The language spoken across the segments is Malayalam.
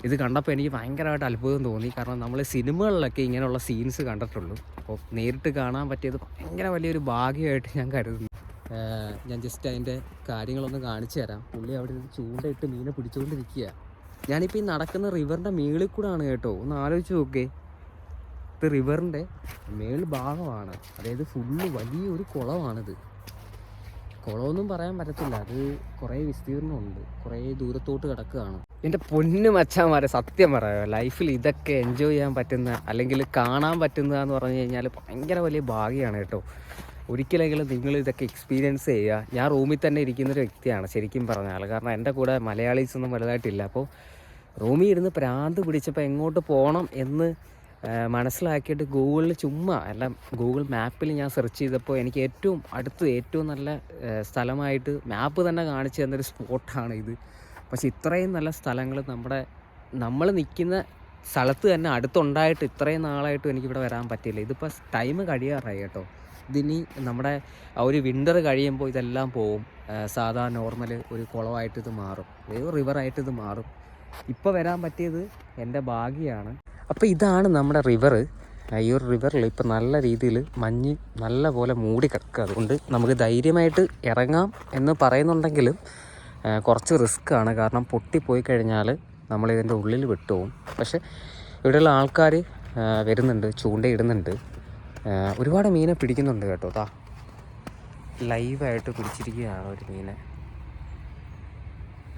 ഇത് കണ്ടപ്പോൾ എനിക്ക് ഭയങ്കരമായിട്ട് അത്ഭുതം തോന്നി. കാരണം നമ്മൾ സിനിമകളിലൊക്കെ ഇങ്ങനെയുള്ള സീൻസ് കണ്ടിട്ടുള്ളൂ. അപ്പോൾ നേരിട്ട് കാണാൻ പറ്റിയത് ഭയങ്കര വലിയൊരു ഭാഗ്യമായിട്ട് ഞാൻ കരുതുന്നു. ഞാൻ ജസ്റ്റ് അതിൻ്റെ കാര്യങ്ങളൊന്ന് കാണിച്ചു തരാം. പുള്ളി അവിടെ നിന്ന് ചൂണ്ടയിട്ട് മീനെ പിടിച്ചുകൊണ്ടിരിക്കുക. ഞാനിപ്പോൾ ഈ നടക്കുന്ന റിവറിൻ്റെ മേളിൽ കൂടെ ആണ് കേട്ടോ. ഒന്ന് ആലോചിച്ച് നോക്കേ, ഇത് റിവറിൻ്റെ മേൾ ഭാഗമാണ്. അതായത് ഫുള്ള് വലിയൊരു കുളമാണിത്. കുളമൊന്നും പറയാൻ പറ്റത്തില്ല, അത് കുറേ വിസ്തീർണമുണ്ട്, കുറേ ദൂരത്തോട്ട് കിടക്കുകയാണ്. എൻ്റെ പൊന്നു മച്ചാന്മാരെ, സത്യം പറയാം, ലൈഫിൽ ഇതൊക്കെ എൻജോയ് ചെയ്യാൻ പറ്റുന്ന അല്ലെങ്കിൽ കാണാൻ പറ്റുന്നതെന്ന് പറഞ്ഞു കഴിഞ്ഞാൽ ഭയങ്കര വലിയ ഭാഗ്യമാണ് കേട്ടോ. ഒരിക്കലെങ്കിലും നിങ്ങൾ ഇതൊക്കെ എക്സ്പീരിയൻസ് ചെയ്യുക. ഞാൻ റൂമിൽ തന്നെ ഇരിക്കുന്നൊരു വ്യക്തിയാണ് ശരിക്കും പറഞ്ഞാൽ. കാരണം എൻ്റെ കൂടെ മലയാളീസൊന്നും വലുതായിട്ടില്ല. അപ്പോൾ റൂമിൽ ഇരുന്ന് പ്രാന്ത് പിടിച്ചപ്പോൾ എങ്ങോട്ട് പോകണം എന്ന് മനസ്സിലാക്കിയിട്ട് ഗൂഗിളിൽ ചുമ്മാ അല്ല, ഗൂഗിൾ മാപ്പിൽ ഞാൻ സെർച്ച് ചെയ്തപ്പോൾ എനിക്ക് ഏറ്റവും നല്ല സ്ഥലമായിട്ട് മാപ്പ് തന്നെ കാണിച്ചു തന്നൊരു സ്പോട്ടാണ് ഇത്. പക്ഷെ ഇത്രയും നല്ല സ്ഥലങ്ങൾ നമ്മൾ നിൽക്കുന്ന സ്ഥലത്ത് തന്നെ അടുത്തുണ്ടായിട്ട് ഇത്രയും നാളായിട്ടും എനിക്കിവിടെ വരാൻ പറ്റിയില്ല. ഇതിപ്പോൾ ടൈം കഴിയാറായി കേട്ടോ. ഇതിനി നമ്മുടെ ആ ഒരു വിൻ്റർ കഴിയുമ്പോൾ ഇതെല്ലാം പോവും. സാധാ നോർമൽ ഒരു കുളമായിട്ട് ഇത് മാറും, ഒരു റിവറായിട്ട് ഇത് മാറും. ഇപ്പോൾ വരാൻ പറ്റിയത് എൻ്റെ ഭാഗ്യമാണ്. അപ്പോൾ ഇതാണ് നമ്മുടെ റിവർ. ഈ ഒരു റിവറിൽ ഇപ്പോൾ നല്ല രീതിയിൽ മഞ്ഞ് നല്ല പോലെ മൂടി കിടക്കുക. അതുകൊണ്ട് നമുക്ക് ധൈര്യമായിട്ട് ഇറങ്ങാം എന്ന് പറയുന്നുണ്ടെങ്കിലും കുറച്ച് റിസ്ക്കാണ്. കാരണം പൊട്ടിപ്പോയി കഴിഞ്ഞാൽ നമ്മളിതിൻ്റെ ഉള്ളിൽ വിട്ടുപോകും. പക്ഷേ ഇവിടെയുള്ള ആൾക്കാർ വരുന്നുണ്ട്, ചൂണ്ടയിടുന്നുണ്ട്, ഒരുപാട് മീനെ പിടിക്കുന്നുണ്ട് കേട്ടോ. ലൈവായിട്ട് പിടിച്ചിരിക്കുകയാണ് ഒരു മീനെ.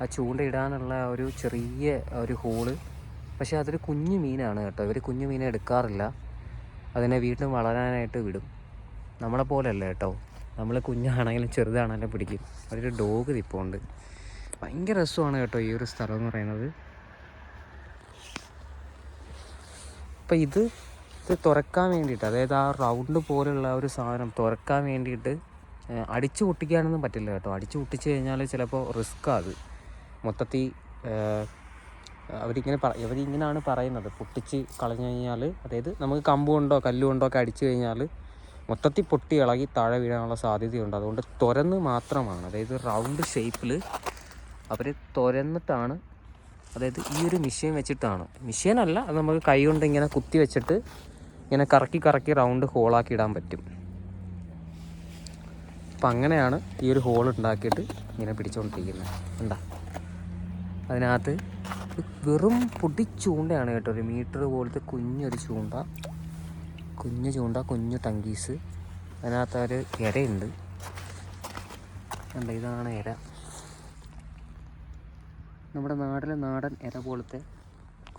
ആ ചൂണ്ടയിടാനുള്ള ഒരു ചെറിയ ഒരു ഹോള്, പക്ഷേ അതൊരു കുഞ്ഞു മീനാണ് കേട്ടോ. ഇവർ കുഞ്ഞു മീനെ എടുക്കാറില്ല, അതിനെ വീണ്ടും വളരാനായിട്ട് വിടും. നമ്മളെ പോലെയല്ല കേട്ടോ, നമ്മൾ കുഞ്ഞാണെങ്കിലും ചെറുതാണെങ്കിലും പിടിക്കും. അതൊരു ഡോഗ് തിപ്പുണ്ട്. ഭയങ്കര രസമാണ് കേട്ടോ ഈ ഒരു സ്ഥലം എന്ന് പറയുന്നത്. അപ്പം ഇത് തുറക്കാൻ വേണ്ടിയിട്ട്, അതായത് ആ റൗണ്ട് പോലുള്ള ഒരു സാധനം തുറക്കാൻ വേണ്ടിയിട്ട് അടിച്ചു പൊട്ടിക്കാനൊന്നും പറ്റില്ല കേട്ടോ. അടിച്ചു പൊട്ടിച്ച് കഴിഞ്ഞാൽ ചിലപ്പോൾ റിസ്ക്കാണ് അത്. മൊത്തത്തിൽ അവരിങ്ങനെയാണ് പറയുന്നത്, പൊട്ടിച്ച് കളഞ്ഞു കഴിഞ്ഞാൽ, അതായത് നമുക്ക് കമ്പ് കൊണ്ടോ കല്ലുകൊണ്ടോ ഒക്കെ അടിച്ചു കഴിഞ്ഞാൽ മൊത്തത്തിൽ പൊട്ടി ഇളകി താഴെ വീഴാനുള്ള സാധ്യതയുണ്ട്. അതുകൊണ്ട് തുരന്ന് മാത്രമാണ്, അതായത് റൗണ്ട് ഷേപ്പിൽ അവർ തുരന്നിട്ടാണ്, അതായത് ഈ ഒരു മെഷീൻ വെച്ചിട്ടാണ്, മെഷീനല്ല അത് നമുക്ക് കൈ കൊണ്ട് ഇങ്ങനെ കുത്തി വെച്ചിട്ട് ഇങ്ങനെ കറക്കി റൗണ്ട് ഹോളാക്കി ഇടാൻ പറ്റും. അപ്പം അങ്ങനെയാണ് ഈ ഒരു ഹോൾ ഉണ്ടാക്കിയിട്ട് ഇങ്ങനെ പിടിച്ചുകൊണ്ടിരിക്കുന്നത്. എന്താ അതിനകത്ത് വെറും പൊടി ചൂണ്ടയാണ് കേട്ടോ. 1 മീറ്റർ പോലത്തെ കുഞ്ഞൊരു ചൂണ്ട, കുഞ്ഞു ടങ്കീസ്. അതിനകത്ത് ഒരു ഇരയുണ്ട്. ഇതാണ് ഇര, നമ്മുടെ നാടൻ ഇര പോലത്തെ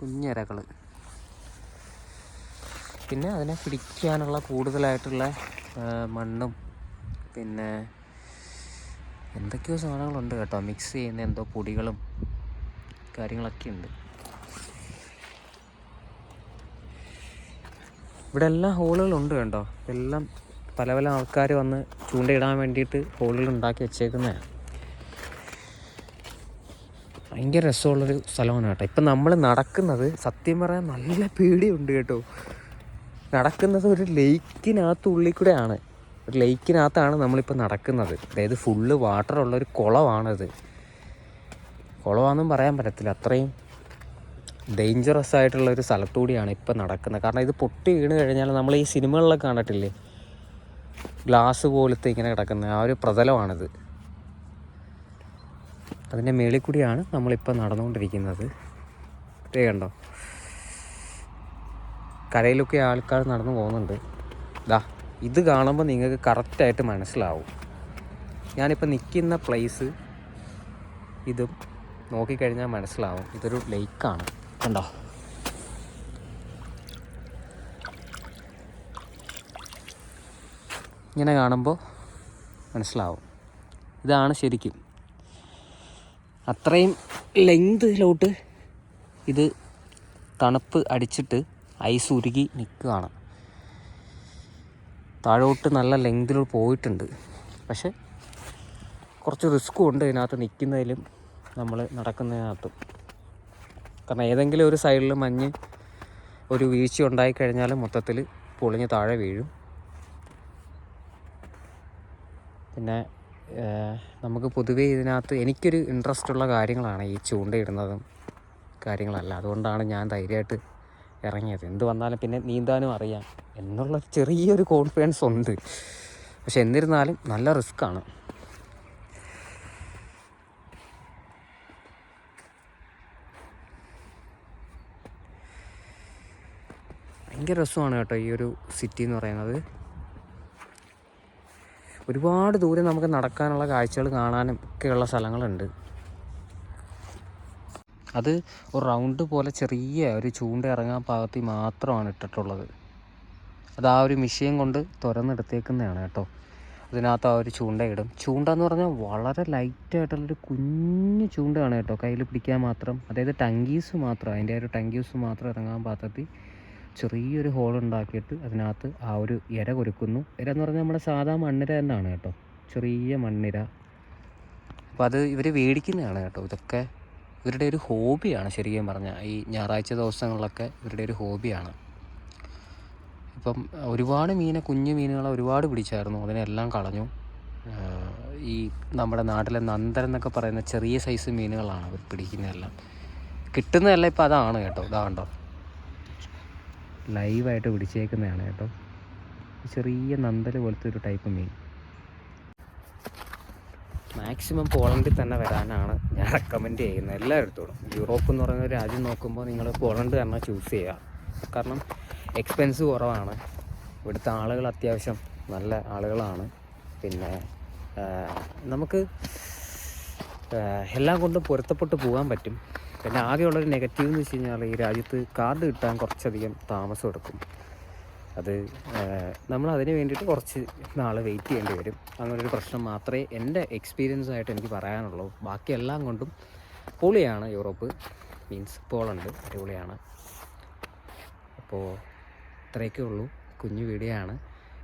കുഞ്ഞിരകൾ. പിന്നെ അതിനെ പിടിക്കാനുള്ള കൂടുതലായിട്ടുള്ള മണ്ണും പിന്നെ എന്തൊക്കെയോ സാധനങ്ങളുണ്ട് കേട്ടോ. മിക്സ് ചെയ്യുന്ന എന്തോ പൊടികളും കാര്യങ്ങളൊക്കെ ഉണ്ട്. ഇവിടെ എല്ലാ ഹോളുകളുണ്ട് കേട്ടോ. എല്ലാം പല ആൾക്കാർ വന്ന് ചൂണ്ടയിടാൻ വേണ്ടിയിട്ട് ഹോളുകൾ ഉണ്ടാക്കി വെച്ചേക്കുന്നതാണ്. ഭയങ്കര രസമുള്ളൊരു സ്ഥലമാണ് കേട്ടോ. ഇപ്പം നമ്മൾ നടക്കുന്നത്, സത്യം പറയാൻ നല്ല പേടിയുണ്ട് കേട്ടോ. നടക്കുന്നത് ഒരു ലേക്കിനകത്തുള്ളിൽ കൂടെയാണ്. ഒരു ലേക്കിനകത്താണ് നമ്മളിപ്പോൾ നടക്കുന്നത്. അതായത് ഫുള്ള് വാട്ടറുള്ളൊരു കുളമാണിത്. കുളമാണെന്നും പറയാൻ പറ്റത്തില്ല, അത്രയും ഡേഞ്ചറസ് ആയിട്ടുള്ളൊരു സ്ഥലത്തൂടെയാണ് ഇപ്പം നടക്കുന്നത്. കാരണം ഇത് പൊട്ടി വീണ് കഴിഞ്ഞാൽ നമ്മൾ ഈ സിനിമകളിലൊക്കെ കണ്ടിട്ടില്ലേ, ഗ്ലാസ് പോലത്തെ ഇങ്ങനെ കിടക്കുന്ന ആ ഒരു പ്രതലമാണിത്. അതിൻ്റെ മേളിൽ കൂടിയാണ് നമ്മളിപ്പോൾ നടന്നുകൊണ്ടിരിക്കുന്നത്. ഇതേ കണ്ടോ, കരയിലൊക്കെ ആൾക്കാർ നടന്നു പോകുന്നുണ്ട്. ഇത് കാണുമ്പോൾ നിങ്ങൾക്ക് കറക്റ്റായിട്ട് മനസ്സിലാവും. ഞാനിപ്പോൾ നിൽക്കുന്ന പ്ലേസ് ഇതും നോക്കിക്കഴിഞ്ഞാൽ മനസ്സിലാവും. ഇതൊരു ലേക്കാണ് കണ്ടോ. ഇങ്ങനെ കാണുമ്പോൾ മനസ്സിലാവും. ഇതാണ് ശരിക്കും അത്രയും ലെങ്തിലോട്ട് ഇത് തണുപ്പ് അടിച്ചിട്ട് ഐസ് ഉരുകി നിൽക്കുകയാണ്. താഴോട്ട് നല്ല ലെങ്തിൽ പോയിട്ടുണ്ട്. പക്ഷെ കുറച്ച് റിസ്ക്കും ഉണ്ട് ഇതിനകത്ത് നിൽക്കുന്നതിലും നമ്മൾ നടക്കുന്നതിനകത്തും. കാരണം ഏതെങ്കിലും ഒരു സൈഡിൽ മഞ്ഞ് ഒരു വീഴ്ച ഉണ്ടായിക്കഴിഞ്ഞാൽ മൊത്തത്തിൽ പൊളിഞ്ഞ് താഴെ വീഴും. പിന്നെ നമുക്ക് പൊതുവേ ഇതിനകത്ത് എനിക്കൊരു ഇൻട്രസ്റ്റ് ഉള്ള കാര്യങ്ങളാണ് ഈ ചൂണ്ടയിടുന്നതും കാര്യങ്ങളല്ല. അതുകൊണ്ടാണ് ഞാൻ ധൈര്യമായിട്ട് ഇറങ്ങിയത്. എന്ത് വന്നാലും പിന്നെ നീന്താനും അറിയാം എന്നുള്ള ചെറിയൊരു കോൺഫിഡൻസ് ഉണ്ട്. പക്ഷെ എന്നിരുന്നാലും നല്ല റിസ്ക്കാണ്. ഭയങ്കര രസമാണ് കേട്ടോ ഈ ഒരു സിറ്റി എന്ന് പറയുന്നത്. ഒരുപാട് ദൂരം നമുക്ക് നടക്കാനുള്ള കാഴ്ചകൾ കാണാനും ഒക്കെയുള്ള സ്ഥലങ്ങളുണ്ട്. അത് ഒരു റൗണ്ട് പോലെ ചെറിയ ഒരു ചൂണ്ട ഇറങ്ങാൻ പാകത്തിൽ മാത്രമാണ് ഇട്ടിട്ടുള്ളത്. അത് ആ ഒരു മെഷീൻ കൊണ്ട് തുറന്നെടുത്തേക്കുന്നതാണ് കേട്ടോ. അതിനകത്ത് ആ ഒരു ചൂണ്ടയിടും. ചൂണ്ട എന്ന് പറഞ്ഞാൽ വളരെ ലൈറ്റായിട്ടുള്ളൊരു കുഞ്ഞു ചൂണ്ടയാണ് കേട്ടോ, കയ്യിൽ പിടിക്കാൻ മാത്രം. അതായത് ടങ്കീസ് മാത്രം, അതിൻ്റെ ഒരു ടങ്കീസ് മാത്രം ഇറങ്ങാൻ പാകത്തിൽ ചെറിയൊരു ഹോൾ ഉണ്ടാക്കിയിട്ട് അതിനകത്ത് ആ ഒരു ഇര കൊരുക്കുന്നു. ഇര എന്ന് പറഞ്ഞാൽ നമ്മുടെ സാധാ മണ്ണിര തന്നെയാണ് കേട്ടോ, ചെറിയ മണ്ണിര. അപ്പോൾ അത് ഇവർ മേടിക്കുന്നതാണ് കേട്ടോ. ഇതൊക്കെ ഇവരുടെ ഒരു ഹോബിയാണ് ശരിക്കും പറഞ്ഞാൽ. ഈ ഞായറാഴ്ച ദിവസങ്ങളിലൊക്കെ ഇവരുടെ ഒരു ഹോബിയാണ്. ഇപ്പം ഒരുപാട് കുഞ്ഞു മീനുകളെ ഒരുപാട് പിടിച്ചായിരുന്നു, അതിനെല്ലാം കളഞ്ഞു. ഈ നമ്മുടെ നാട്ടിലെ നന്ദൻ എന്നൊക്കെ പറയുന്ന ചെറിയ സൈസ് മീനുകളാണ് അവർ പിടിക്കുന്നതെല്ലാം. കിട്ടുന്നതെല്ലാം ഇപ്പം അതാണ് കേട്ടോ. ഇതാ കണ്ടോ, ലൈവായിട്ട് പിടിച്ചേക്കുന്നതാണ് കേട്ടോ. ചെറിയ നന്ദൽ പോലത്തെ ഒരു ടൈപ്പ് മീൻ. മാക്സിമം പോളണ്ടിൽ തന്നെ വരാനാണ് ഞാൻ റെക്കമെൻഡ് ചെയ്യുന്നത് എല്ലായിടത്തോടും. യൂറോപ്പ് എന്ന് പറയുന്ന ഒരു രാജ്യം നോക്കുമ്പോൾ നിങ്ങൾ പോളണ്ട് തന്നെ ചൂസ് ചെയ്യുക. കാരണം എക്സ്പെൻസ് കുറവാണ്, ഇവിടുത്തെ ആളുകൾ അത്യാവശ്യം നല്ല ആളുകളാണ്. പിന്നെ നമുക്ക് എല്ലാം കൊണ്ടും പൊരുത്തപ്പെട്ട് പോകാൻ പറ്റും. പിന്നെ ആകെയുള്ളൊരു നെഗറ്റീവ് എന്ന് വെച്ച് കഴിഞ്ഞാൽ ഈ രാജ്യത്ത് കാർഡ് കിട്ടാൻ കുറച്ചധികം താമസം എടുക്കും. അത് നമ്മൾ അതിന് വേണ്ടിയിട്ട് കുറച്ച് നാൾ വെയിറ്റ് ചെയ്യേണ്ടി വരും. അങ്ങനൊരു പ്രശ്നം മാത്രമേ എൻ്റെ എക്സ്പീരിയൻസ് ആയിട്ട് എനിക്ക് പറയാനുള്ളൂ. ബാക്കി എല്ലാം കൊണ്ടും പൊളിയാണ് യൂറോപ്പ്, മീൻസ് പോളണ്ട് അടിപൊളിയാണ്. അപ്പോൾ ഇത്രയൊക്കെ ഉള്ളൂ, കുഞ്ഞു വീഡിയോ ആണ്.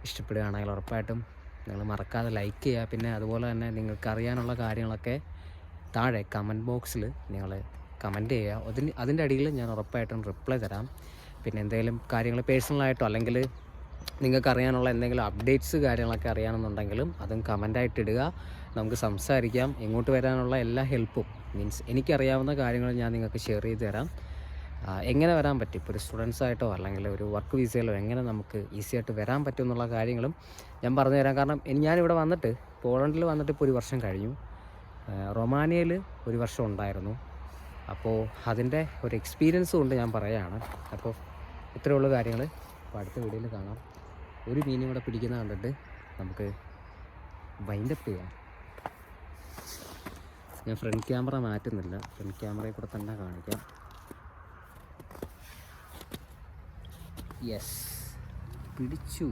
ഇഷ്ടപ്പെടുകയാണെങ്കിൽ ഉറപ്പായിട്ടും നിങ്ങൾ മറക്കാതെ ലൈക്ക് ചെയ്യുക. പിന്നെ അതുപോലെ തന്നെ നിങ്ങൾക്ക് അറിയാനുള്ള കാര്യങ്ങളൊക്കെ താഴെ കമൻറ്റ് ബോക്സിൽ നിങ്ങൾ കമൻറ്റ് ചെയ്യുക. അതിൻ്റെ അടിയിൽ ഞാൻ ഉറപ്പായിട്ടും റിപ്ലൈ തരാം. പിന്നെ എന്തെങ്കിലും കാര്യങ്ങൾ പേഴ്സണലായിട്ടോ അല്ലെങ്കിൽ നിങ്ങൾക്ക് അറിയാനുള്ള എന്തെങ്കിലും അപ്ഡേറ്റ്സ് കാര്യങ്ങളൊക്കെ അറിയണമെന്നുണ്ടെങ്കിലും അതും കമൻ്റായിട്ട് ഇടുക. നമുക്ക് സംസാരിക്കാം. ഇങ്ങോട്ട് വരാനുള്ള എല്ലാ ഹെൽപ്പും, മീൻസ് എനിക്കറിയാവുന്ന കാര്യങ്ങൾ ഞാൻ നിങ്ങൾക്ക് ഷെയർ ചെയ്ത് തരാം. എങ്ങനെ വരാൻ പറ്റും, ഇപ്പോൾ ഒരു സ്റ്റുഡൻസായിട്ടോ അല്ലെങ്കിൽ ഒരു വർക്ക് വിസയിലോ എങ്ങനെ നമുക്ക് ഈസി ആയിട്ട് വരാൻ പറ്റും എന്നുള്ള കാര്യങ്ങളും ഞാൻ പറഞ്ഞു തരാം. കാരണം ഞാനിവിടെ വന്നിട്ട് പോളണ്ടിൽ വന്നിട്ട് ഇപ്പോൾ 1 വർഷം കഴിഞ്ഞു. റൊമാനിയയിൽ 1 വർഷം ഉണ്ടായിരുന്നു. അപ്പോൾ അതിൻ്റെ ഒരു എക്സ്പീരിയൻസ് കൊണ്ട് ഞാൻ പറയുകയാണ്. അപ്പോൾ ഇത്രയുള്ള കാര്യങ്ങൾ. അപ്പോൾ അടുത്ത വീഡിയോയിൽ കാണാം. ഒരു മീനും കൂടെ പിടിക്കുന്ന കണ്ടിട്ട് നമുക്ക് വൈൻഡപ്പ് ചെയ്യാം. ഞാൻ ഫ്രണ്ട് ക്യാമറ മാറ്റുന്നില്ല, ഫ്രണ്ട് ക്യാമറയിൽ കൂടെ തന്നെ കാണിക്കാം. യെസ്, പിടിച്ചു.